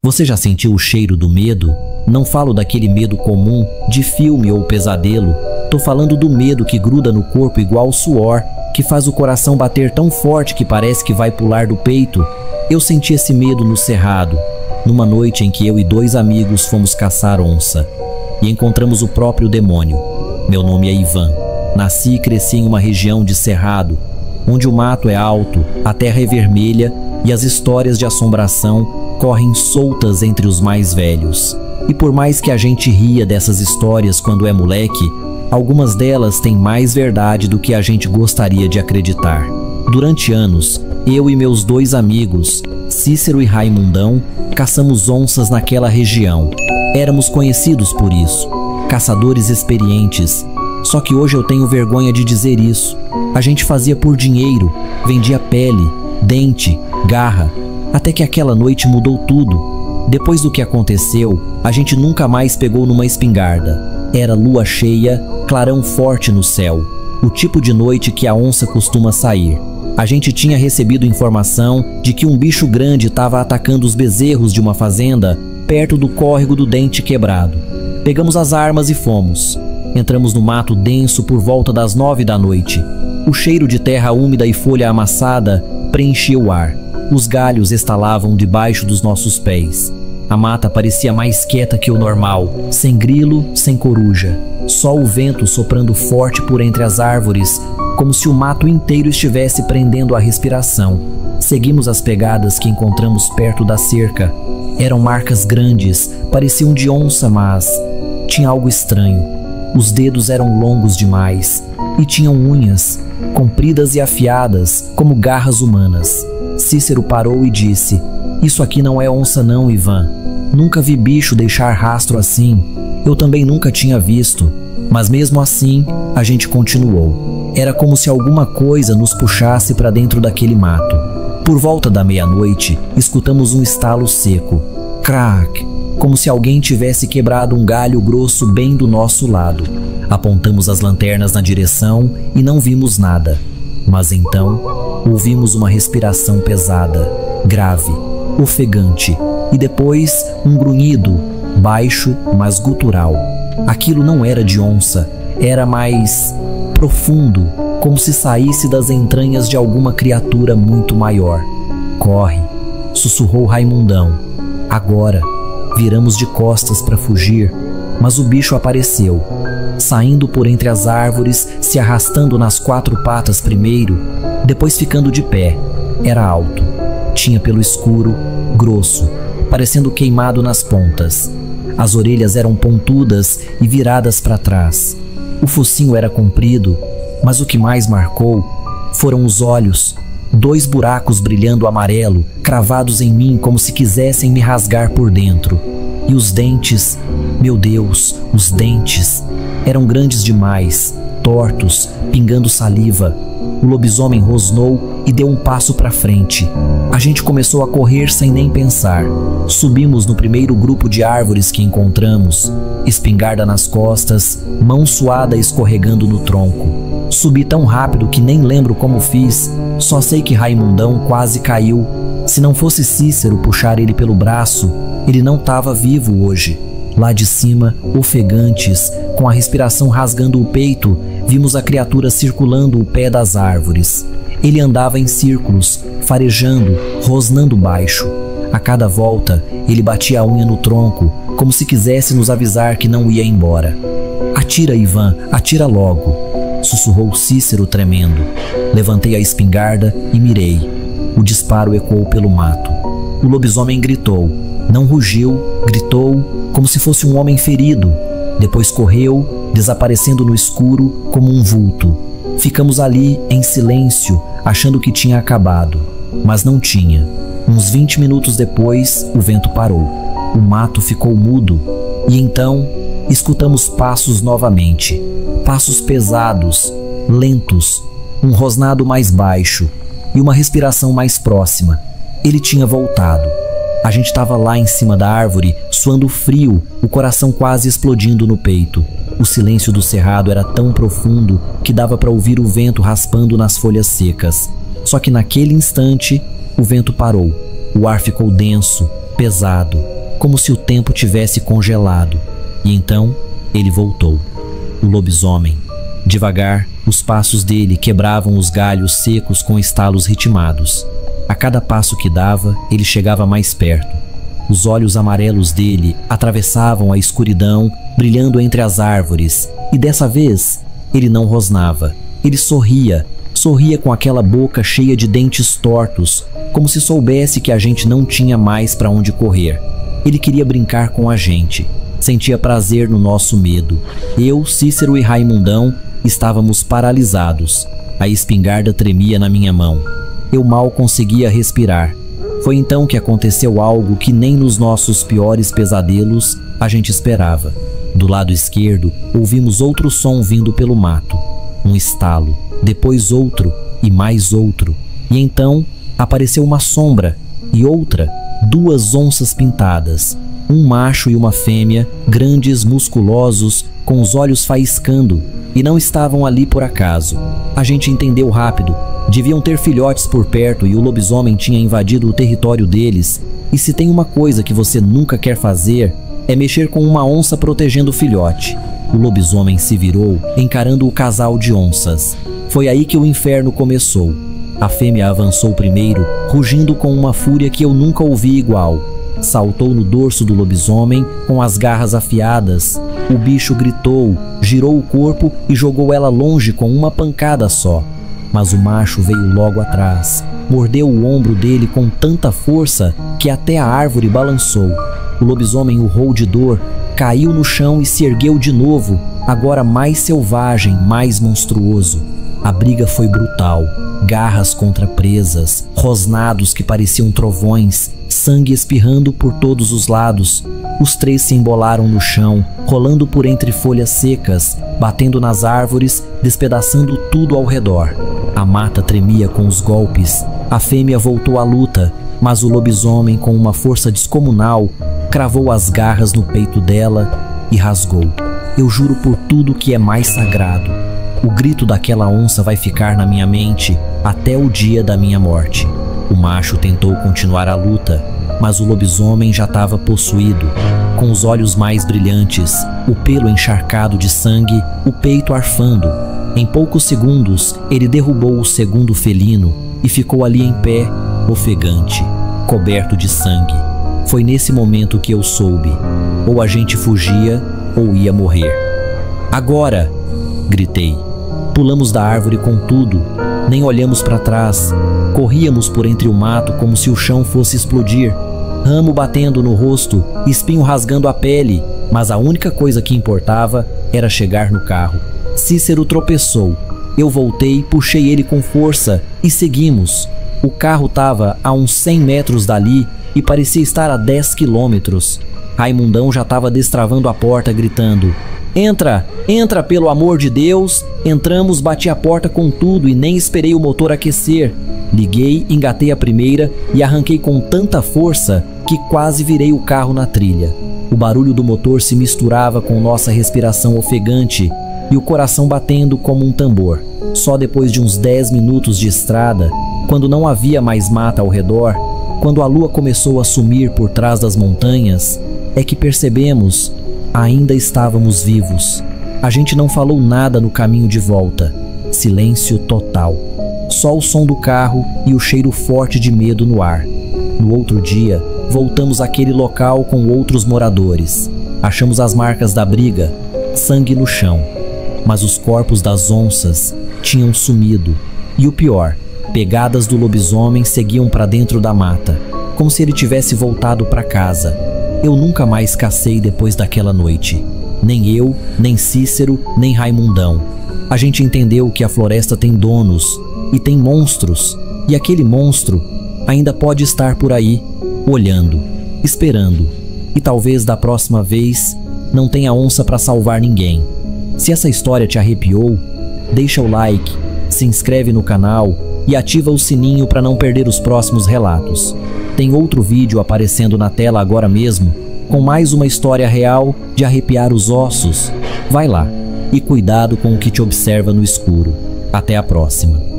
Você já sentiu o cheiro do medo? Não falo daquele medo comum, de filme ou pesadelo. Tô falando do medo que gruda no corpo igual suor, que faz o coração bater tão forte que parece que vai pular do peito. Eu senti esse medo no cerrado, numa noite em que eu e 2 amigos fomos caçar onça. E encontramos o próprio demônio. Meu nome é Ivan. Nasci e cresci em uma região de cerrado, onde o mato é alto, a terra é vermelha e as histórias de assombração correm soltas entre os mais velhos. E por mais que a gente ria dessas histórias quando é moleque, algumas delas têm mais verdade do que a gente gostaria de acreditar. Durante anos, eu e meus 2 amigos, Cícero e Raimundão, caçamos onças naquela região. Éramos conhecidos por isso, caçadores experientes. Só que hoje eu tenho vergonha de dizer isso. A gente fazia por dinheiro, vendia pele, dente, garra, até que aquela noite mudou tudo. Depois do que aconteceu, a gente nunca mais pegou numa espingarda. Era lua cheia, clarão forte no céu, o tipo de noite que a onça costuma sair. A gente tinha recebido informação de que um bicho grande estava atacando os bezerros de uma fazenda perto do córrego do Dente Quebrado. Pegamos as armas e fomos. Entramos no mato denso por volta das 9 da noite. O cheiro de terra úmida e folha amassada preenchia o ar. Os galhos estalavam debaixo dos nossos pés. A mata parecia mais quieta que o normal, sem grilo, sem coruja. Só o vento soprando forte por entre as árvores, como se o mato inteiro estivesse prendendo a respiração. Seguimos as pegadas que encontramos perto da cerca. Eram marcas grandes, pareciam de onça, mas tinha algo estranho. Os dedos eram longos demais e tinham unhas, compridas e afiadas, como garras humanas. Cícero parou e disse: "Isso aqui não é onça não, Ivan. Nunca vi bicho deixar rastro assim. Eu também nunca tinha visto." Mas mesmo assim, a gente continuou. Era como se alguma coisa nos puxasse para dentro daquele mato. Por volta da meia-noite, escutamos um estalo seco. Crack! Como se alguém tivesse quebrado um galho grosso bem do nosso lado. Apontamos as lanternas na direção e não vimos nada. Mas então, ouvimos uma respiração pesada, grave, ofegante, e depois um grunhido, baixo, mas gutural. Aquilo não era de onça, era mais profundo, como se saísse das entranhas de alguma criatura muito maior. "Corre", sussurrou Raimundão. Agora. Viramos de costas para fugir, mas o bicho apareceu, saindo por entre as árvores, se arrastando nas 4 patas primeiro, depois ficando de pé. Era alto, tinha pelo escuro, grosso, parecendo queimado nas pontas. As orelhas eram pontudas e viradas para trás. O focinho era comprido, mas o que mais marcou foram os olhos, 2 buracos brilhando amarelo, cravados em mim como se quisessem me rasgar por dentro. E os dentes, meu Deus, os dentes, eram grandes demais, tortos, pingando saliva. O lobisomem rosnou e deu um passo para frente. A gente começou a correr sem nem pensar. Subimos no primeiro grupo de árvores que encontramos, espingarda nas costas, mão suada escorregando no tronco. Subi tão rápido que nem lembro como fiz, só sei que Raimundão quase caiu. Se não fosse Cícero puxar ele pelo braço, ele não estava vivo hoje. Lá de cima, ofegantes, com a respiração rasgando o peito, vimos a criatura circulando o pé das árvores. Ele andava em círculos, farejando, rosnando baixo. A cada volta, ele batia a unha no tronco, como se quisesse nos avisar que não ia embora. "Atira, Ivan, atira logo", sussurrou Cícero tremendo. Levantei a espingarda e mirei. O disparo ecoou pelo mato. O lobisomem gritou. Não rugiu, gritou, como se fosse um homem ferido. Depois correu, desaparecendo no escuro como um vulto. Ficamos ali, em silêncio, achando que tinha acabado. Mas não tinha. Uns 20 minutos depois, o vento parou. O mato ficou mudo. E então, escutamos passos novamente. Passos pesados, lentos, um rosnado mais baixo e uma respiração mais próxima. Ele tinha voltado. A gente estava lá em cima da árvore, suando frio, o coração quase explodindo no peito. O silêncio do cerrado era tão profundo que dava para ouvir o vento raspando nas folhas secas. Só que naquele instante, o vento parou. O ar ficou denso, pesado, como se o tempo tivesse congelado. E então ele voltou. O lobisomem. Devagar, os passos dele quebravam os galhos secos com estalos ritmados. A cada passo que dava, ele chegava mais perto. Os olhos amarelos dele atravessavam a escuridão, brilhando entre as árvores. E dessa vez, ele não rosnava. Ele sorria com aquela boca cheia de dentes tortos, como se soubesse que a gente não tinha mais para onde correr. Ele queria brincar com a gente. Sentia prazer no nosso medo. Eu, Cícero e Raimundão estávamos paralisados. A espingarda tremia na minha mão. Eu mal conseguia respirar. Foi então que aconteceu algo que nem nos nossos piores pesadelos a gente esperava. Do lado esquerdo, ouvimos outro som vindo pelo mato. Um estalo, depois outro e mais outro. E então apareceu uma sombra e outra, 2 onças pintadas. Um macho e uma fêmea, grandes, musculosos, com os olhos faiscando, e não estavam ali por acaso. A gente entendeu rápido. Deviam ter filhotes por perto e o lobisomem tinha invadido o território deles. E se tem uma coisa que você nunca quer fazer, é mexer com uma onça protegendo o filhote. O lobisomem se virou, encarando o casal de onças. Foi aí que o inferno começou. A fêmea avançou primeiro, rugindo com uma fúria que eu nunca ouvi igual. Saltou no dorso do lobisomem com as garras afiadas. O bicho gritou, girou o corpo e jogou ela longe com uma pancada só. Mas o macho veio logo atrás, mordeu o ombro dele com tanta força que até a árvore balançou. O lobisomem urrou de dor, caiu no chão e se ergueu de novo, agora mais selvagem, mais monstruoso. A briga foi brutal, garras contra presas, rosnados que pareciam trovões, sangue espirrando por todos os lados. Os 3 se embolaram no chão, rolando por entre folhas secas, batendo nas árvores, despedaçando tudo ao redor. A mata tremia com os golpes. A fêmea voltou à luta, mas o lobisomem, com uma força descomunal, cravou as garras no peito dela e rasgou. Eu juro por tudo que é mais sagrado. O grito daquela onça vai ficar na minha mente até o dia da minha morte. O macho tentou continuar a luta, mas o lobisomem já estava possuído. Com os olhos mais brilhantes, o pelo encharcado de sangue, o peito arfando. Em poucos segundos, ele derrubou o segundo felino e ficou ali em pé, ofegante, coberto de sangue. Foi nesse momento que eu soube: ou a gente fugia ou ia morrer. Agora! Gritei. Pulamos da árvore com tudo, nem olhamos para trás. Corríamos por entre o mato como se o chão fosse explodir. Ramo batendo no rosto, espinho rasgando a pele, mas a única coisa que importava era chegar no carro. Cícero tropeçou. Eu voltei, puxei ele com força e seguimos. O carro estava a uns 100 metros dali e parecia estar a 10 quilômetros. Raimundão já estava destravando a porta, gritando: "Entra! Entra, pelo amor de Deus!" Entramos, bati a porta com tudo e nem esperei o motor aquecer. Liguei, engatei a primeira e arranquei com tanta força que quase virei o carro na trilha. O barulho do motor se misturava com nossa respiração ofegante e o coração batendo como um tambor. Só depois de uns 10 minutos de estrada, quando não havia mais mata ao redor, quando a lua começou a sumir por trás das montanhas, é que percebemos: ainda estávamos vivos. A gente não falou nada no caminho de volta. Silêncio total. Só o som do carro e o cheiro forte de medo no ar. No outro dia, voltamos àquele local com outros moradores. Achamos as marcas da briga, sangue no chão. Mas os corpos das onças tinham sumido. E o pior, pegadas do lobisomem seguiam para dentro da mata, como se ele tivesse voltado para casa. Eu nunca mais cacei depois daquela noite. Nem eu, nem Cícero, nem Raimundão. A gente entendeu que a floresta tem donos e tem monstros, e aquele monstro ainda pode estar por aí, olhando, esperando, e talvez da próxima vez não tenha onça para salvar ninguém. Se essa história te arrepiou, deixa o like, se inscreve no canal e ativa o sininho para não perder os próximos relatos. Tem outro vídeo aparecendo na tela agora mesmo, com mais uma história real de arrepiar os ossos. Vai lá e cuidado com o que te observa no escuro. Até a próxima.